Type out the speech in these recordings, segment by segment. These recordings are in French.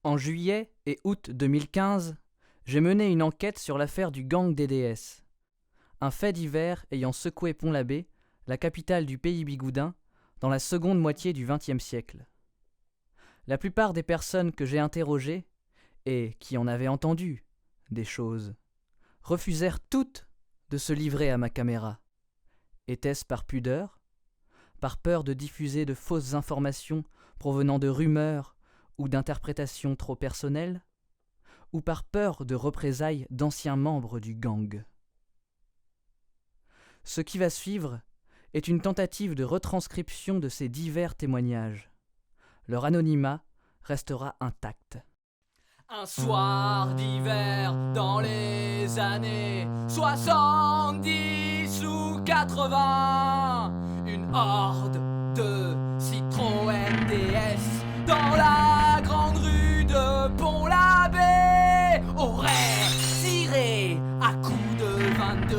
En juillet et août 2015, j'ai mené une enquête sur l'affaire du gang des déesses. Un fait divers ayant secoué Pont-l'Abbé, la capitale du pays bigoudin, dans la seconde moitié du XXe siècle. La plupart des personnes que j'ai interrogées, et qui en avaient entendu des choses, refusèrent toutes de se livrer à ma caméra. Était-ce par pudeur, par peur de diffuser de fausses informations provenant de rumeurs ou d'interprétations trop personnelles, ou par peur de représailles d'anciens membres du gang? Ce qui va suivre est une tentative de retranscription de ces divers témoignages. Leur anonymat restera intact. Un soir d'hiver dans les années 70 ou 80, une horde de Citroën DS dans la grande rue de Pont-l'Abbé aurait tiré à coups de 22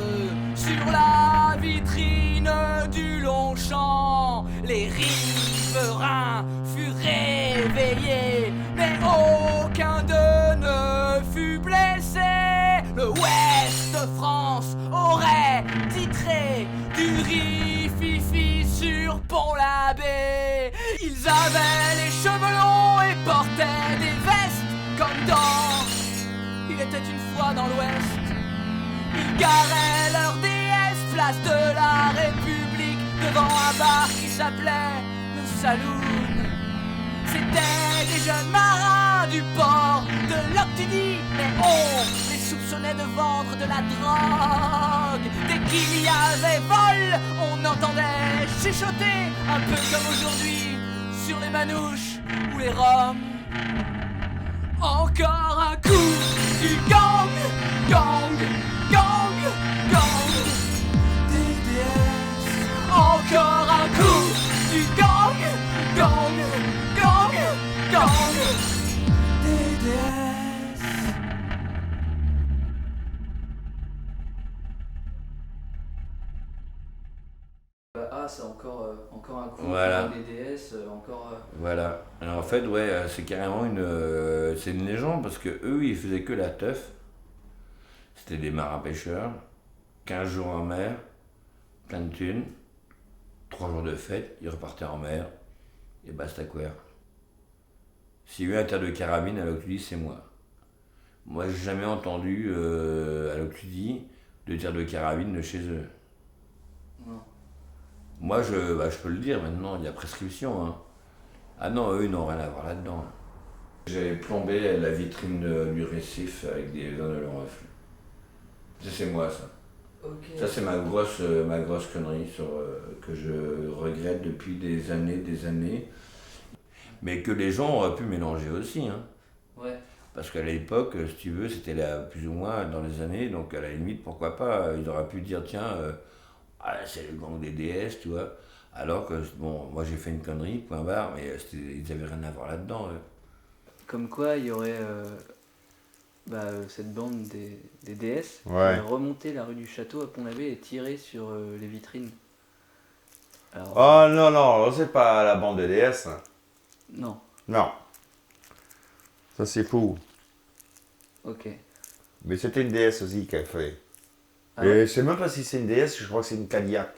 sur la vitrine du Longchamp. Les riverains furent réveillés, mais aucun d'eux ne fut blessé. Le Ouest France aurait titré du riz-fifi sur Pont-l'Abbé. Ils avaient les cheveux longs et portaient des vestes comme dans Il était une fois dans l'Ouest. Ils garaient leur déesse place de la République devant un bar qui s'appelait le Saloon. C'étaient des jeunes marins du port de Loctudy, mais on les soupçonnait de vendre de la drogue. Dès qu'il y avait vol, on entendait chuchoter, un peu comme aujourd'hui, sur les manouches ou les roms. Encore un coup du gang, gang, gang, gang DDS. Encore un coup du gang, gang, gang, gang DDS. C'est encore un coup Voilà. des DS, encore... Voilà. Alors en fait, ouais, c'est carrément c'est une légende parce que eux, ils faisaient que la teuf. C'était des marins-pêcheurs, 15 jours en mer, plein de thunes, 3 jours de fête, ils repartaient en mer, et basta quoi. S'il y a eu un tir de carabine à Loctudy, c'est moi. Moi, j'ai jamais entendu à Loctudy de tir de carabine de chez eux. Non. Moi, je peux le dire maintenant, il y a prescription. Hein. Ah non, eux, ils n'ont rien à voir là-dedans. J'ai plombé la vitrine du récif avec des annelons reflux. Ça, c'est moi, ça. Okay. Ça, c'est ma grosse connerie que je regrette depuis des années. Mais que les gens auraient pu mélanger aussi. Hein. Ouais. Parce qu'à l'époque, si tu veux, c'était là plus ou moins dans les années, donc à la limite, pourquoi pas, ils auraient pu dire, tiens, c'est le gang des DS, tu vois. Alors que, bon, moi j'ai fait une connerie, point barre, mais ils avaient rien à voir là-dedans. Comme quoi, il y aurait cette bande des DS qui Ouais. aurait remonté la rue du Château à Pont-l'Abbé et tiré sur les vitrines. Alors, Oh non, non, c'est pas la bande des DS. non, Non. Ça c'est fou. ok. Mais c'était une DS aussi qu'elle fait. Ah Et ouais. je sais même pas si c'est une DS, je crois que c'est une Cadillac.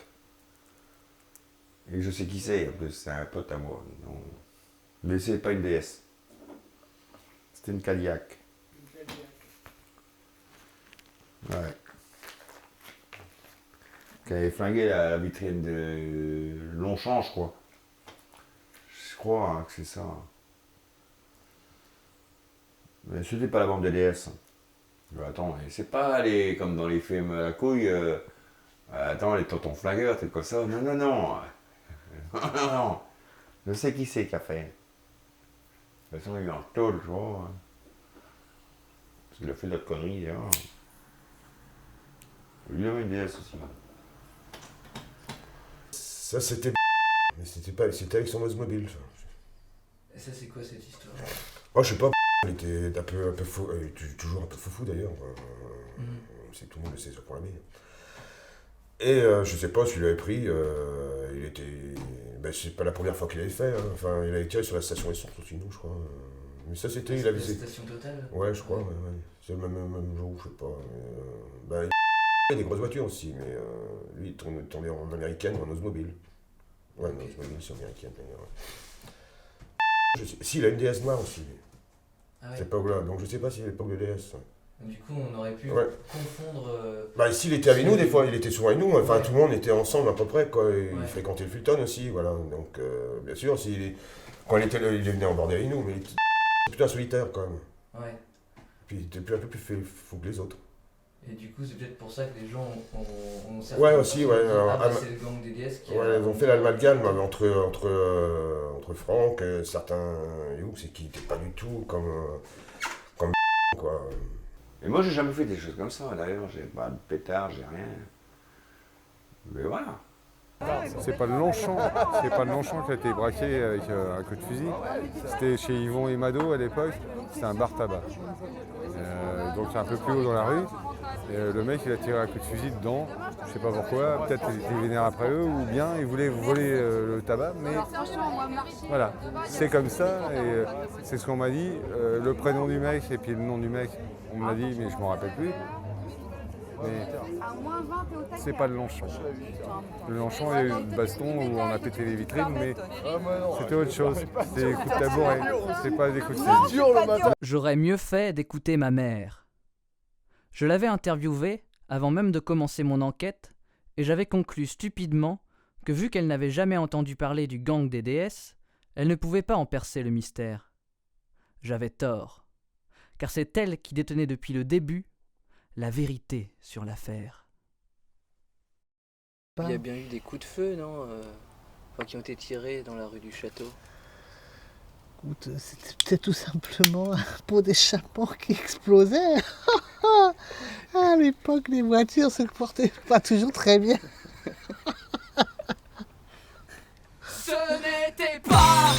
Et je sais qui c'est, en plus, c'est un pote à moi. Non. Mais c'est pas une DS. C'était une Cadillac. Ouais. Qui avait flingué la vitrine de Longchamp, je crois. Je crois hein, que c'est ça. Mais c'était pas la bande de DS. Mais attends, c'est pas comme dans les films à la couille. Attends, les tontons flingueurs, trucs comme ça. Non, non, non. Non, non. Je sais qui c'est qui a fait. De toute façon, il est en tôle, je vois. Parce qu'il a fait de la connerie, là. Il avait une DS aussi. Ça c'était mais c'était avec son Oldsmobile. Ça. Et ça, c'est quoi cette histoire? Oh, je sais pas, il était un peu fou, toujours un peu fou d'ailleurs. C'est que tout le monde le sait sur Pont-l'Abbé. Et je sais pas s'il avait pris, il était. Ben, c'est pas la première fois qu'il avait fait. Hein. Enfin, il avait tiré sur la station essence aussi, nous, je crois. Mais ça, c'était, il avait... Station Total. Ouais, je crois, ouais. C'est le même jour, je sais pas. Il y a des grosses voitures aussi, mais lui, il tournait en américaine ou en Oldsmobile. Ouais, en Oldsmobile, c'est américaine d'ailleurs. Si, il a une DS noire aussi. Ah ouais. C'est pas là, donc je sais pas si c'est l'époque de DS. Du coup, on aurait pu confondre. S'il était avec nous, des fois, il était souvent avec nous. Enfin, Ouais. tout le monde était ensemble à peu près, quoi. Il Ouais. fréquentait le Fulton aussi, voilà. Donc, bien sûr, quand il venait en bordel avec nous, mais il était plutôt un solitaire, quand même. Ouais. Puis il était un peu plus fou que les autres. Et du coup, c'est peut-être pour ça que les gens ont Ouais, aussi, ouais. c'est le gang des DS qui Ouais, ils ont fait l'amalgame entre Franck, certains Youx, c'est qui n'étaient pas du tout comme quoi. Et moi, j'ai jamais fait des choses comme ça. D'ailleurs, j'ai pas de pétard, j'ai rien. Mais voilà. C'est pas le Longchamp qui a été braqué avec un coup de fusil. C'était chez Yvon et Mado à l'époque, c'était un bar tabac. Donc c'est un peu plus haut dans la rue. Et le mec il a tiré un coup de fusil dedans, je sais pas pourquoi, peut-être qu'il était vénère après eux ou bien il voulait voler le tabac, mais voilà, c'est comme ça et c'est ce qu'on m'a dit. Le prénom du mec et puis le nom du mec, on me l'a dit mais je m'en rappelle plus. Mais c'est pas le Longchamp. Le Longchamp, il y a eu une baston où on a pété les vitrines, mais c'était autre chose. C'était des coups de tabouret, c'est pas des coups de fusil. J'aurais mieux fait d'écouter ma mère. Je l'avais interviewée avant même de commencer mon enquête, et j'avais conclu stupidement que vu qu'elle n'avait jamais entendu parler du gang des DS, elle ne pouvait pas en percer le mystère. J'avais tort, car c'est elle qui détenait depuis le début la vérité sur l'affaire. Il y a bien eu des coups de feu, non qui ont été tirés dans la rue du Château. Écoute, c'était peut-être tout simplement un pot d'échappement qui explosait. À l'époque, les voitures se portaient pas toujours très bien. Ce n'était pas